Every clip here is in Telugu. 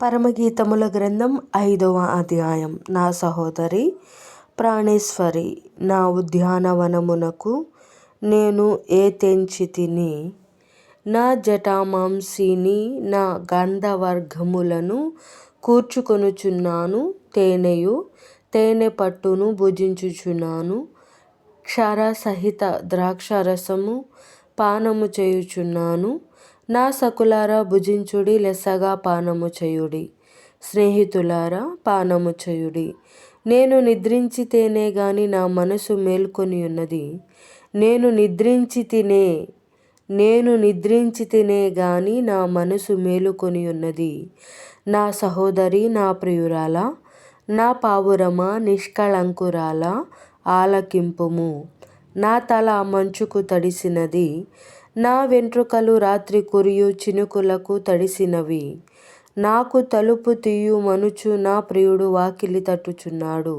పరమగీతముల గ్రంథం 5వ అధ్యాయం. నా సహోదరి ప్రాణేశ్వరి, నా ఉద్యానవనమునకు నేను తెంచితిని. నా జటామాంసిని నా గంధవర్గములను కూర్చుకొనుచున్నాను. తేనెయు తేనె పట్టును భుజించుచున్నాను. క్షారసహిత ద్రాక్షారసము పానము చేయుచున్నాను. నా సకులారా భుజించుడి, లెస్సగా పానము చేయుడి. స్నేహితులారా పానము చేయుడి. నేను నిద్రించితేనే గాని నా మనసు మేల్కొని ఉన్నది. నేను నిద్రించితినే గాని నా మనసు మేలుకొని ఉన్నది. నా సహోదరి, నా ప్రియురాలా, నా పావురమా, నిష్కళంకురాలా, ఆలకింపుము. నా తల మంచుకు తడిసినది. నా వెంట్రుకలు రాత్రి కురియు చినుకులకు తడిసినవి. నాకు తలుపు తీయుమనుచు నా ప్రియుడు వాకిలి తట్టుచున్నాడు.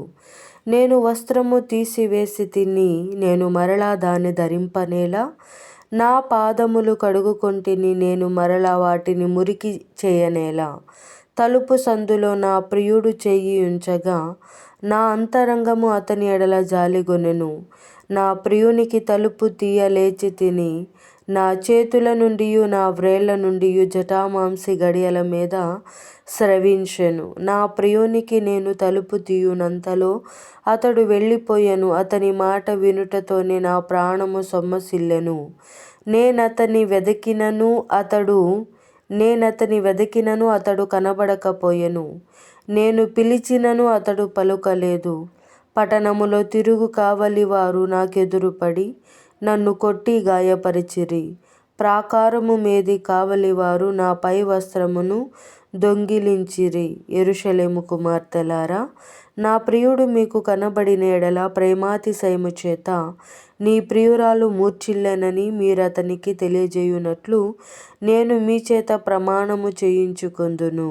నేను వస్త్రము తీసివేసి తిని, నేను మరలా దాన్ని ధరింపనేలా? నా పాదములు కడుగుకొంటిని, నేను మరలా వాటిని మురికి చేయనేలా? తలుపు సందులో నా ప్రియుడు చెయ్యి ఉంచగా, నా అంతరంగము అతని ఎడల జాలిగొనెను. నా ప్రియునికి తలుపు తీయ లేచి తిని, నా చేతుల నుండియు నా వ్రేళ్ల నుండియు జటామాంసి గడియల మీద స్రవించెను. నా ప్రియునికి నేను తలుపు తీయునంతలో అతడు వెళ్ళిపోయెను. అతని మాట వినుటతోనే నా ప్రాణము సొమ్మసిల్లెను. నేనతని వెదకినను అతడు కనబడకపోయెను. నేను పిలిచినను అతడు పలుకలేదు. పట్టణములో తిరుగు కావలివారు నాకెదురుపడి నన్ను కొట్టి గాయపరిచిరి. ప్రాకారము మీది కావలివారు నా పై వస్త్రమును దొంగిలించిరి. యెరూషలేము కుమార్తెలారా, నా ప్రియుడు మీకు కనబడిన ఎడల ప్రేమాతిశయము చేత నీ ప్రియురాలు మూర్ఛిల్లెనని మీరతనికి తెలియజేయునట్లు నేను మీ చేత ప్రమాణము చేయించుకొందును.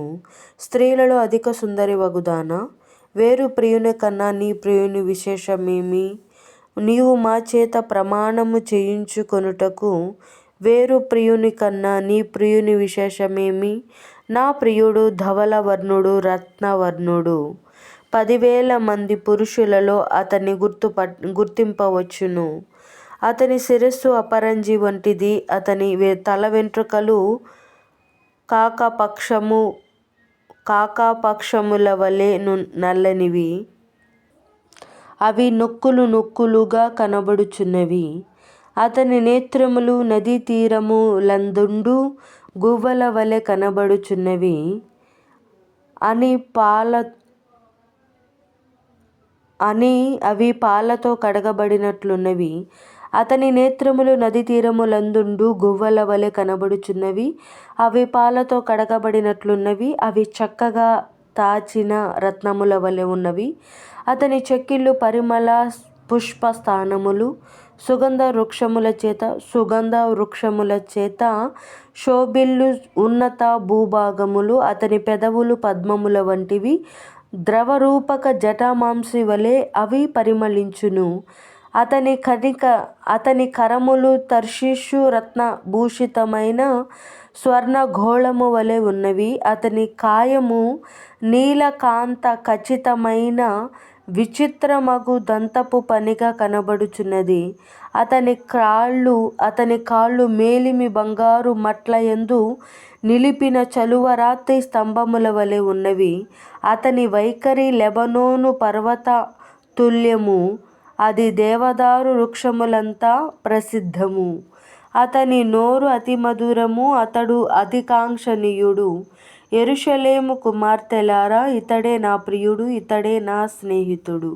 స్త్రీలలో అధిక సుందరి వగుదానా? వేరు ప్రియుని కన్నా నీ ప్రియుని విశేషమేమి? నీవు మా చేత ప్రమాణము చేయించుకొనుటకు వేరు ప్రియుని కన్నా నీ ప్రియుని విశేషమేమి? నా ప్రియుడు ధవలవర్ణుడు, రత్నవర్ణుడు. 10,000 మంది పురుషులలో అతన్ని గుర్తింపవచ్చును. అతని శిరస్సు అపరంజి వంటిది. అతని తల వెంట్రుకలు కాకాపక్షముల వలె నల్లనివి. అవి నొక్కులుగా కనబడుచున్నవి. అతని నేత్రములు నదీ తీరము లందుండు గువ్వల వలె కనబడుచున్నవి అవి పాలతో కడగబడినట్లున్నవి. అతని నేత్రములు నదీ తీరము లందుండు గువ్వల వలె కనబడుచున్నవి. అవి పాలతో కడగబడినట్లున్నవి. అవి చక్కగా తాచిన రత్నముల వలె ఉన్నవి. అతని చెక్కిళ్ళు పరిమళ పుష్పస్థానములు. సుగంధ వృక్షముల చేత శోభిల్లు ఉన్నత భూభాగములు. అతని పెదవులు పద్మముల వంటివి. ద్రవరూపక జటామాంసి వలె అవి పరిమళించును. అతని కరములు తర్షీషు రత్నభూషితమైన స్వర్ణగోళము వలె ఉన్నవి. అతని కాయము నీలకాంత ఖచ్చితమైన విచిత్రమగు దంతపు పనిగా కనబడుచున్నది. అతని కాళ్ళు మేలిమి బంగారు మట్లయందు నిలిపిన చలువరాతి స్తంభముల వలె ఉన్నవి. అతని వైఖరి లెబనోను పర్వత తుల్యము. అది దేవదారు వృక్షములంతా ప్రసిద్ధము. అతని నోరు అతి మధురము. అతడు అతికాంక్షణీయుడు. యెరూషలేము కుమార్తెలారా, ఇతడే నా ప్రియుడు, ఇతడే నా స్నేహితుడు.